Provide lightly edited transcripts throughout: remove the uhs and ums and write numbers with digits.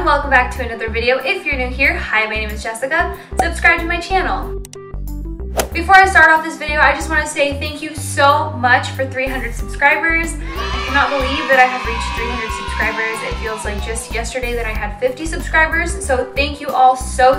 welcome back to another video. If you're new here, hi, my name is Jessica. Subscribe to my channel. Before I start off this video, I just want to say thank you so much for 300 subscribers. I cannot believe that I have reached 300 subscribers. It feels like just yesterday that I had 50 subscribers. So thank you all so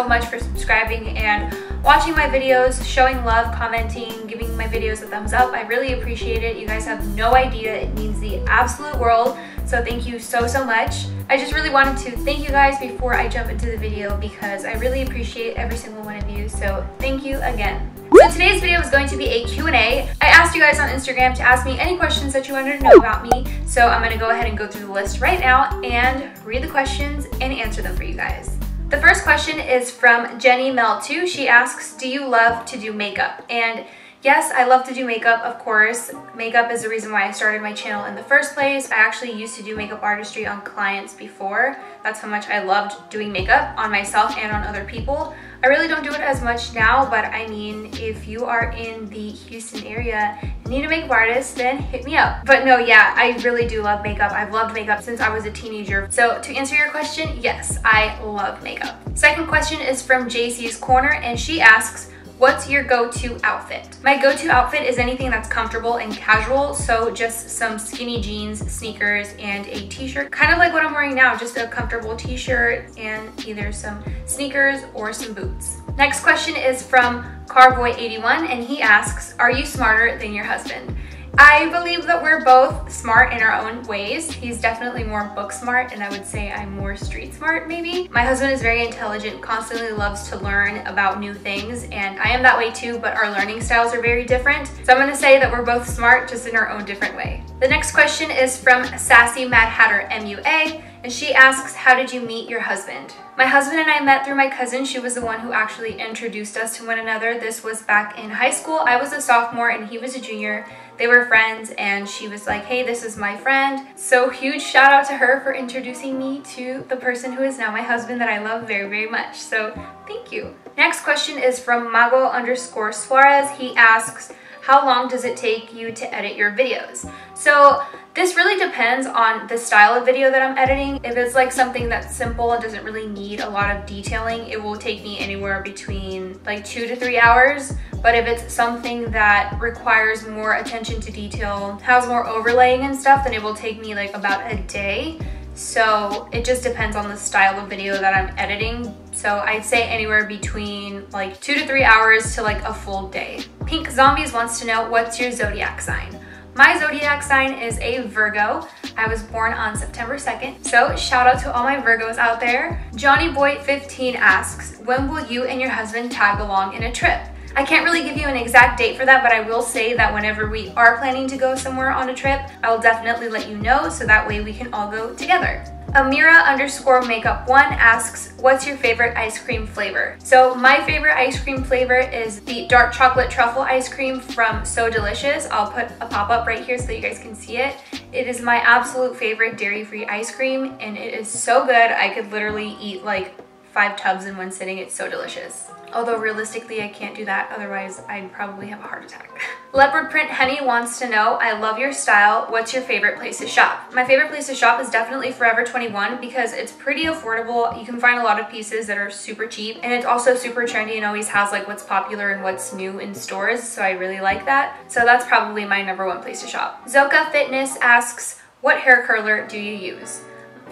much for subscribing and watching my videos, showing love, commenting, giving my videos a thumbs up. I really appreciate it. You guys have no idea. It means the absolute world. So thank you so much. I just really wanted to thank you guys before I jump into the video because I really appreciate every single one of you. So thank you again. So today's video is going to be a Q&A. I asked you guys on Instagram to ask me any questions that you wanted to know about me. So I'm going to go ahead and go through the list right now and read the questions and answer them for you guys. The first question is from Jenny Mel2. She asks, do you love to do makeup? And yes, I love to do makeup, of course. Makeup is the reason why I started my channel in the first place. I actually used to do makeup artistry on clients before. That's how much I loved doing makeup on myself and on other people. I really don't do it as much now, but I mean, if you are in the Houston area and need a makeup artist, then hit me up. But no, yeah, I really do love makeup. I've loved makeup since I was a teenager. So to answer your question, yes, I love makeup. Second question is from JC's Corner, and she asks, what's your go-to outfit? My go-to outfit is anything that's comfortable and casual, so just some skinny jeans, sneakers, and a t-shirt. Kind of like what I'm wearing now, just a comfortable t-shirt and either some sneakers or some boots. Next question is from Carboy81, and he asks, are you smarter than your husband? I believe that we're both smart in our own ways. He's definitely more book smart, and I would say I'm more street smart, maybe. My husband is very intelligent, constantly loves to learn about new things, and I am that way too, but our learning styles are very different. So I'm gonna say that we're both smart, just in our own different way. The next question is from Sassy Mad Hatter MUA, and she asks, how did you meet your husband? My husband and I met through my cousin. She was the one who actually introduced us to one another. This was back in high school. I was a sophomore and he was a junior. They were friends and she was like, hey, this is my friend. So huge shout out to her for introducing me to the person who is now my husband that I love very much. So thank you. Next question is from Mago_Suarez. He asks, how long does it take you to edit your videos? So this really depends on the style of video that I'm editing. If it's like something that's simple and doesn't really need a lot of detailing, it will take me anywhere between like 2 to 3 hours. But if it's something that requires more attention to detail, has more overlaying and stuff, then it will take me like about a day. So it just depends on the style of video that I'm editing. So I'd say anywhere between like 2 to 3 hours to like a full day. Pink Zombies wants to know, what's your zodiac sign? My zodiac sign is a Virgo. I was born on September 2nd. So shout out to all my Virgos out there. Johnny Boy 15 asks, when will you and your husband tag along in a trip? I can't really give you an exact date for that, but I will say that whenever we are planning to go somewhere on a trip, I will definitely let you know so that way we can all go together. Amira_makeup1 asks, what's your favorite ice cream flavor? So my favorite ice cream flavor is the dark chocolate truffle ice cream from So Delicious. I'll put a pop-up right here so you guys can see it. It is my absolute favorite dairy-free ice cream and it is so good. I could literally eat like 5 tubs in one sitting. It's so delicious. Although realistically I can't do that, otherwise I'd probably have a heart attack. Leopard Print Honey wants to know, I love your style, what's your favorite place to shop? My favorite place to shop is definitely Forever 21 because it's pretty affordable. You can find a lot of pieces that are super cheap and it's also super trendy and always has like what's popular and what's new in stores, so I really like that. So that's probably my #1 place to shop. Zoka Fitness asks, what hair curler do you use?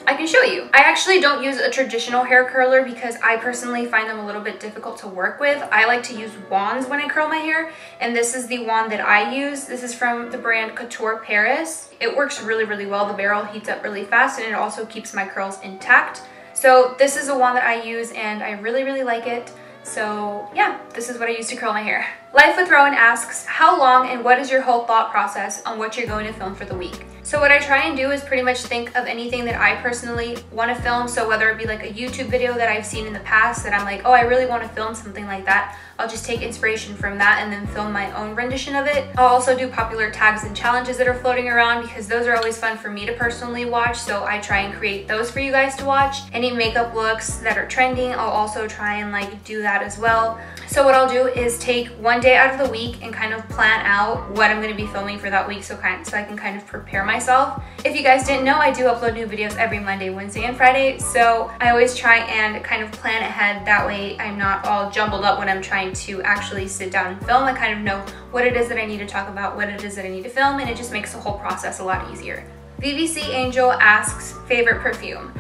I can show you. I actually don't use a traditional hair curler because I personally find them a little bit difficult to work with. I like to use wands when I curl my hair, and this is the wand that I use. This is from the brand Couture Paris. It works really well. The barrel heats up really fast and it also keeps my curls intact. So this is the wand that I use and I really like it. So yeah, this is what I use to curl my hair. Life with Rowan asks, how long and what is your whole thought process on what you're going to film for the week? So what I try and do is pretty much think of anything that I personally want to film. So whether it be like a YouTube video that I've seen in the past that I'm like, oh, I really want to film something like that, I'll just take inspiration from that and then film my own rendition of it. I'll also do popular tags and challenges that are floating around because those are always fun for me to personally watch. So I try and create those for you guys to watch. Any makeup looks that are trending, I'll also try and like do that as well. So what I'll do is take one day out of the week and kind of plan out what I'm going to be filming for that week so I can kind of prepare myself. If you guys didn't know, I do upload new videos every Monday, Wednesday, and Friday. So I always try and kind of plan ahead. That way I'm not all jumbled up when I'm trying to actually sit down and film. I kind of know what it is that I need to talk about, what it is that I need to film, and it just makes the whole process a lot easier. VVC Angel asks, favorite perfume.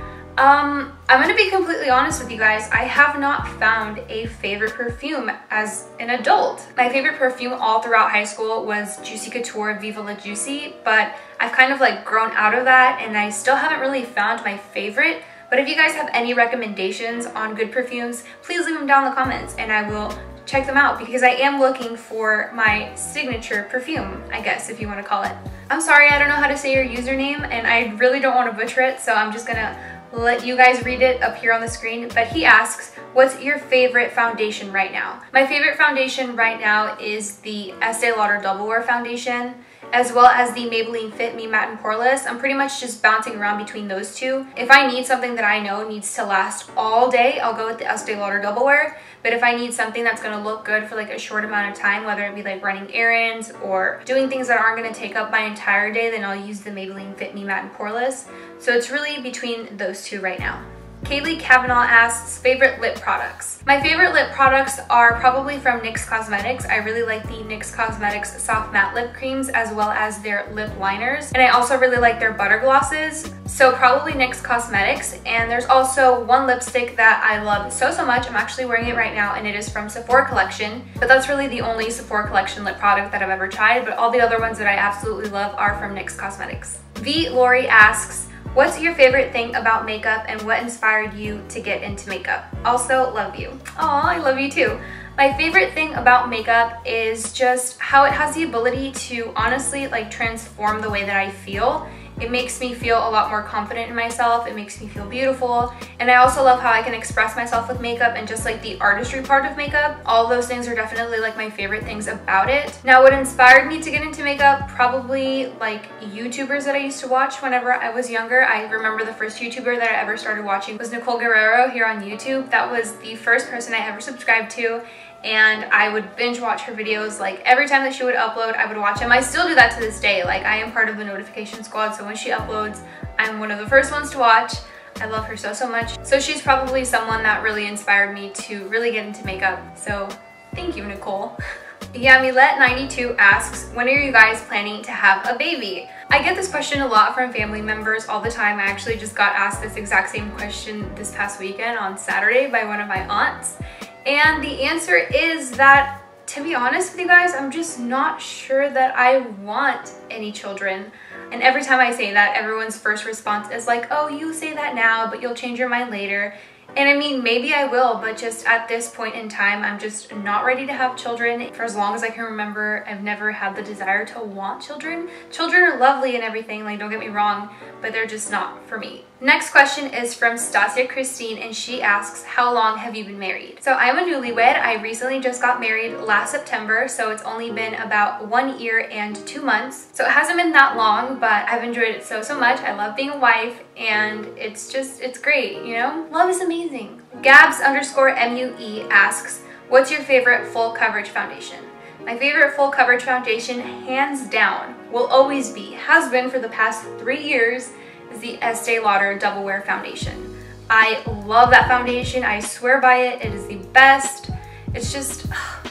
I'm gonna be completely honest with you guys. I have not found a favorite perfume as an adult. My favorite perfume all throughout high school was Juicy Couture Viva La Juicy, but I've kind of like grown out of that and I still haven't really found my favorite. But if you guys have any recommendations on good perfumes, please leave them down in the comments and I will check them out because I am looking for my signature perfume, I guess, if you want to call it. I'm sorry, I don't know how to say your username and I really don't want to butcher it, so I'm just gonna let you guys read it up here on the screen. But he asks, what's your favorite foundation right now? My favorite foundation right now is the Estee Lauder Double Wear foundation, as well as the Maybelline Fit Me Matte and Poreless. I'm pretty much just bouncing around between those two. If I need something that I know needs to last all day, I'll go with the Estee Lauder Double Wear. But if I need something that's gonna look good for like a short amount of time, whether it be like running errands or doing things that aren't gonna take up my entire day, then I'll use the Maybelline Fit Me Matte and Poreless. So it's really between those two right now. Kaylee Kavanaugh asks, favorite lip products. My favorite lip products are probably from NYX Cosmetics. I really like the NYX Cosmetics Soft Matte Lip Creams as well as their lip liners. And I also really like their butter glosses. So probably NYX Cosmetics. And there's also one lipstick that I love so much. I'm actually wearing it right now and it is from Sephora Collection. But that's really the only Sephora Collection lip product that I've ever tried. But all the other ones that I absolutely love are from NYX Cosmetics. V. Lori asks, what's your favorite thing about makeup and what inspired you to get into makeup? Also, love you. Aw, I love you too. My favorite thing about makeup is just how it has the ability to honestly like transform the way that I feel. It makes me feel a lot more confident in myself. It makes me feel beautiful. And I also love how I can express myself with makeup and just like the artistry part of makeup. All those things are definitely like my favorite things about it. Now, what inspired me to get into makeup? Probably like YouTubers that I used to watch whenever I was younger. I remember the first YouTuber that I ever started watching was Nicole Guerrero here on YouTube. That was the first person I ever subscribed to. And I would binge watch her videos. Like every time that she would upload, I would watch them. I still do that to this day. Like I am part of the notification squad, so when she uploads, I'm one of the first ones to watch. I love her so much. So she's probably someone that really inspired me to really get into makeup. So thank you, Nicole. Yamilette92 asks, when are you guys planning to have a baby? I get this question a lot from family members all the time. I actually just got asked this exact same question this past weekend on Saturday by one of my aunts. And the answer is that, to be honest with you guys, I'm just not sure that I want any children. And every time I say that, everyone's first response is like, oh, you say that now, but you'll change your mind later. And I mean, maybe I will, but just at this point in time, I'm just not ready to have children. For as long as I can remember, I've never had the desire to want children. Children are lovely and everything, like don't get me wrong, but they're just not for me. Next question is from Stasia Christine and she asks, how long have you been married? So I'm a newlywed. I recently just got married last September, so it's only been about 1 year and 2 months. So it hasn't been that long, but I've enjoyed it so much. I love being a wife and it's great, you know? Love is amazing. Gabs_MUE asks, what's your favorite full coverage foundation? My favorite full coverage foundation, hands down, will always be, has been for the past 3 years, is the Estee Lauder Double Wear foundation. I love that foundation. I swear by it. It is the best. It's just,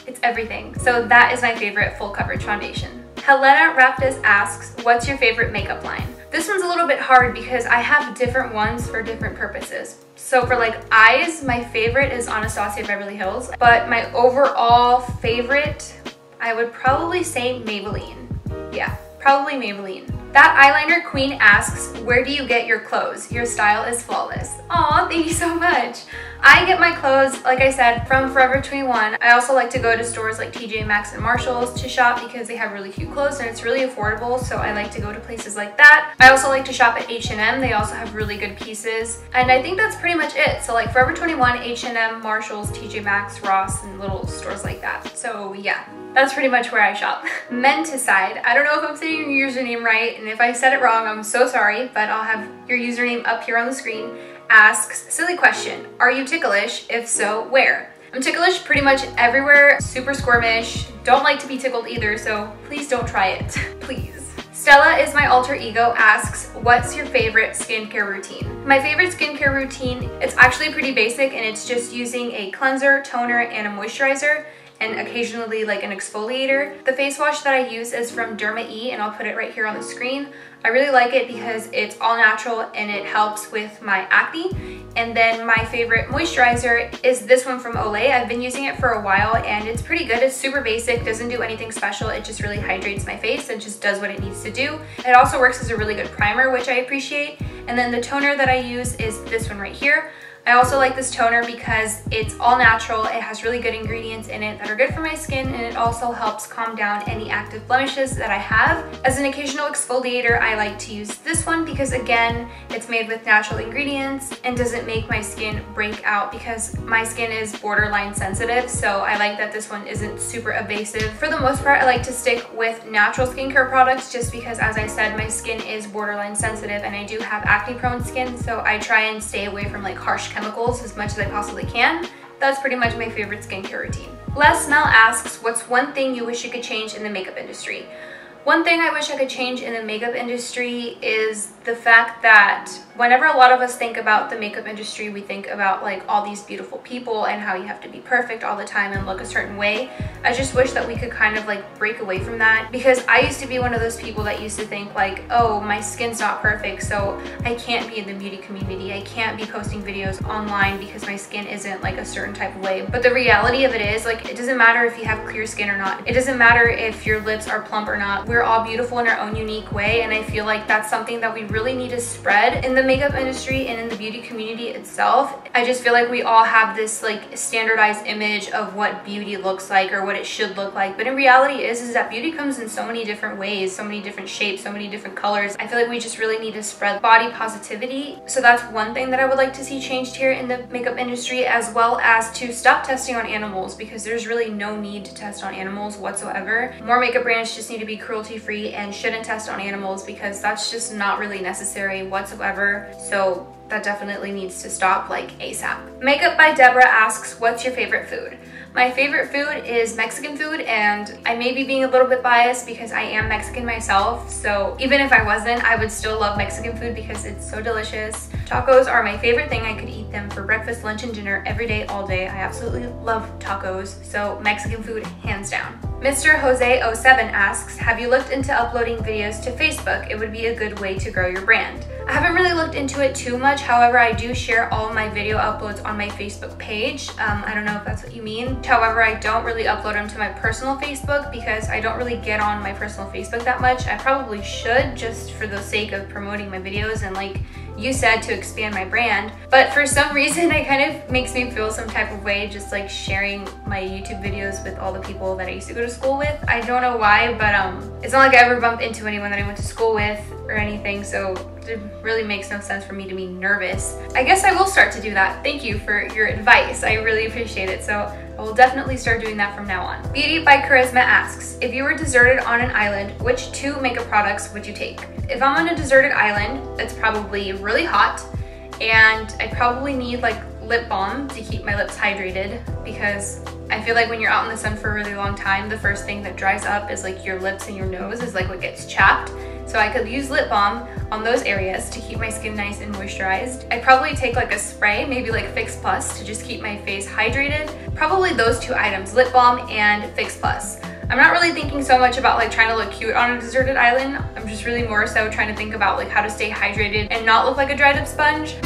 it's everything. So that is my favorite full coverage foundation. Helena Raptis asks, what's your favorite makeup line? This one's a little bit hard because I have different ones for different purposes. So for like eyes, my favorite is Anastasia Beverly Hills, but my overall favorite, I would probably say Maybelline. Yeah, probably Maybelline. That eyeliner queen asks, where do you get your clothes? Your style is flawless. Aw, thank you so much. I get my clothes, like I said, from Forever 21. I also like to go to stores like TJ Maxx and Marshalls to shop because they have really cute clothes and it's really affordable, so I like to go to places like that. I also like to shop at H&M. They also have really good pieces. And I think that's pretty much it. So like Forever 21, H&M, Marshalls, TJ Maxx, Ross, and little stores like that. So yeah, that's pretty much where I shop. Menticide, I don't know if I'm saying your username right, and if I said it wrong, I'm so sorry, but I'll have your username up here on the screen. Asks, silly question, are you ticklish? If so, where? I'm ticklish pretty much everywhere, super squirmish, don't like to be tickled either, so please don't try it, please. Stella is my alter ego asks, what's your favorite skincare routine? My favorite skincare routine, it's actually pretty basic and it's just using a cleanser, toner, and a moisturizer, and occasionally like an exfoliator. The face wash that I use is from Derma E, and I'll put it right here on the screen. I really like it because it's all natural and it helps with my acne. And then my favorite moisturizer is this one from Olay. I've been using it for a while and it's pretty good. It's super basic, doesn't do anything special. It just really hydrates my face and just does what it needs to do. It also works as a really good primer, which I appreciate. And then the toner that I use is this one right here. I also like this toner because it's all natural, it has really good ingredients in it that are good for my skin, and it also helps calm down any active blemishes that I have. As an occasional exfoliator, I like to use this one because again, it's made with natural ingredients and doesn't make my skin break out because my skin is borderline sensitive, so I like that this one isn't super invasive. For the most part, I like to stick with natural skincare products just because, as I said, my skin is borderline sensitive and I do have acne prone skin, so I try and stay away from like harsh chemicals as much as I possibly can. That's pretty much my favorite skincare routine. Les Mel asks, what's one thing you wish you could change in the makeup industry? One thing I wish I could change in the makeup industry is the fact that whenever a lot of us think about the makeup industry, we think about like all these beautiful people and how you have to be perfect all the time and look a certain way. I just wish that we could kind of like break away from that, because I used to be one of those people that used to think like, oh, my skin's not perfect, so I can't be in the beauty community. I can't be posting videos online because my skin isn't like a certain type of way. But the reality of it is, like, it doesn't matter if you have clear skin or not. It doesn't matter if your lips are plump or not. We're all beautiful in our own unique way, and I feel like that's something that we really need to spread in the makeup industry and in the beauty community itself. I just feel like we all have this like standardized image of what beauty looks like or what it should look like, but in reality is that beauty comes in so many different ways, so many different shapes, so many different colors. I feel like we just really need to spread body positivity. So that's one thing that I would like to see changed here in the makeup industry, as well as to stop testing on animals, because there's really no need to test on animals whatsoever. More makeup brands just need to be cruelty free and shouldn't test on animals, because that's just not really necessary whatsoever. So that definitely needs to stop, like ASAP. Makeup by Deborah asks, what's your favorite food? My favorite food is Mexican food, and I may be being a little bit biased because I am Mexican myself, so even if I wasn't, I would still love Mexican food because it's so delicious. Tacos are my favorite thing. I could eat them for breakfast, lunch, and dinner every day, all day. I absolutely love tacos, so Mexican food, hands down. Mr. Jose07 asks, have you looked into uploading videos to Facebook? It would be a good way to grow your brand. I haven't really looked into it too much. However, I do share all of my video uploads on my Facebook page. I don't know if that's what you mean. However, I don't really upload them to my personal Facebook because I don't really get on my personal Facebook that much. I probably should, just for the sake of promoting my videos and, like you said, to expand my brand. But for some reason, it kind of makes me feel some type of way just like sharing my YouTube videos with all the people that I used to go to school with. I don't know why, but it's not like I ever bumped into anyone that I went to school with or anything, so it really makes no sense for me to be nervous. I guess I will start to do that. Thank you for your advice. I really appreciate it. So I will definitely start doing that from now on. Beauty by Charisma asks, if you were deserted on an island, which 2 makeup products would you take? If I'm on a deserted island, it's probably really hot, and I probably need like lip balm to keep my lips hydrated, because I feel like when you're out in the sun for a really long time, the first thing that dries up is like your lips and your nose is like what gets chapped. So I could use lip balm on those areas to keep my skin nice and moisturized. I'd probably take like a spray, maybe like Fix Plus, to just keep my face hydrated. Probably those 2 items, lip balm and Fix Plus. I'm not really thinking so much about like trying to look cute on a deserted island. I'm just really more so trying to think about like how to stay hydrated and not look like a dried up sponge.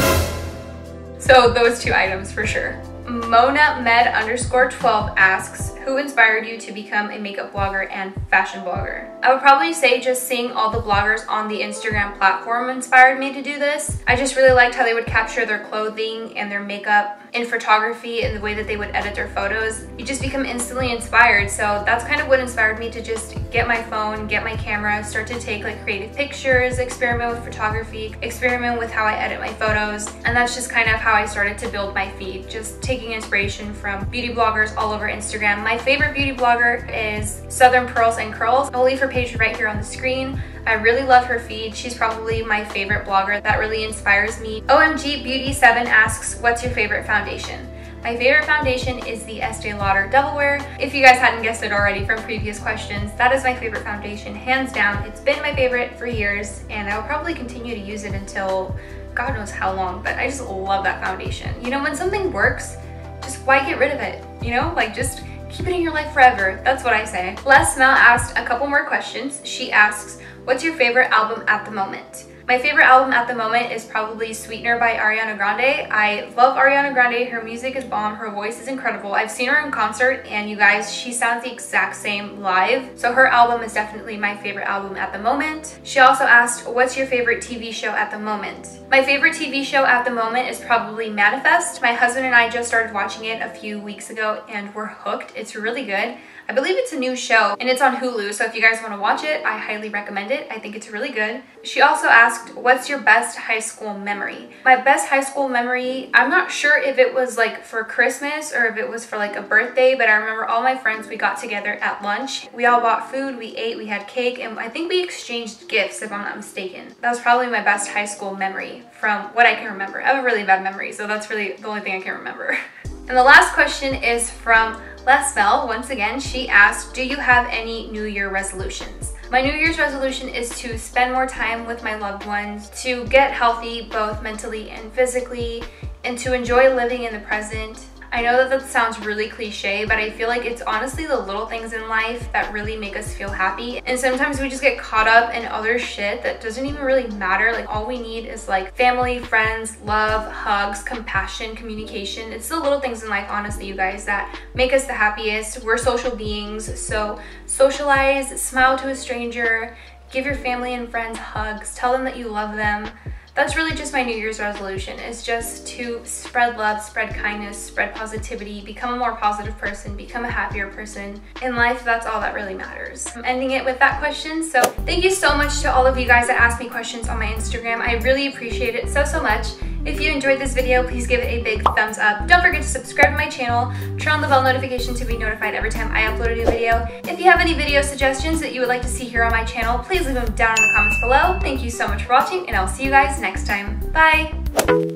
So those 2 items for sure. Mona Med _12 asks, who inspired you to become a makeup blogger and fashion blogger? I would probably say just seeing all the bloggers on the Instagram platform inspired me to do this. I just really liked how they would capture their clothing and their makeup in photography and the way that they would edit their photos. You just become instantly inspired. So that's kind of what inspired me to just get my phone, get my camera, start to take like creative pictures, experiment with photography, experiment with how I edit my photos. And that's just kind of how I started to build my feed, just taking inspiration from beauty bloggers all over Instagram. My favorite beauty blogger is Southern Pearls and Curls. I'll leave her page right here on the screen. I really love her feed. She's probably my favorite blogger that really inspires me. OMG Beauty 7 asks, what's your favorite foundation? My favorite foundation is the Estee Lauder Double Wear. If you guys hadn't guessed it already from previous questions, that is my favorite foundation, hands down. It's been my favorite for years, and I will probably continue to use it until God knows how long, but I just love that foundation. You know, when something works, just why get rid of it? You know, like just keep it in your life forever. That's what I say. Les Mel asked a couple more questions. She asks, what's your favorite album at the moment? My favorite album at the moment is probably Sweetener by Ariana Grande. I love Ariana Grande. Her music is bomb. Her voice is incredible. I've seen her in concert, and you guys, she sounds the exact same live. So her album is definitely my favorite album at the moment. She also asked, what's your favorite TV show at the moment? My favorite TV show at the moment is probably Manifest. My husband and I just started watching it a few weeks ago, and we're hooked. It's really good. I believe it's a new show, and it's on Hulu, so if you guys want to watch it, I highly recommend it. I think it's really good. She also asked, what's your best high school memory? My best high school memory, I'm not sure if it was like for Christmas or if it was for like a birthday, but I remember all my friends, we got together at lunch. We all bought food, we ate, we had cake, and I think we exchanged gifts, if I'm not mistaken. That was probably my best high school memory from what I can remember. I have a really bad memory, so that's really the only thing I can remember. And the last question is from Les Mel. Once again, she asked, do you have any New Year resolutions? My New Year's resolution is to spend more time with my loved ones, to get healthy both mentally and physically, and to enjoy living in the present. I know that that sounds really cliche, but I feel like it's honestly the little things in life that really make us feel happy. And sometimes we just get caught up in other shit that doesn't even really matter. Like all we need is like family, friends, love, hugs, compassion, communication. It's the little things in life, honestly, you guys, that make us the happiest. We're social beings, so socialize, smile to a stranger, give your family and friends hugs, tell them that you love them. That's really just my New Year's resolution, is just to spread love, spread kindness, spread positivity, become a more positive person, become a happier person. In life, that's all that really matters. I'm ending it with that question. So thank you so much to all of you guys that asked me questions on my Instagram. I really appreciate it so much. If you enjoyed this video, please give it a big thumbs up. Don't forget to subscribe to my channel, turn on the bell notification to be notified every time I upload a new video. If you have any video suggestions that you would like to see here on my channel, please leave them down in the comments below. Thank you so much for watching, and I'll see you guys next time. Bye!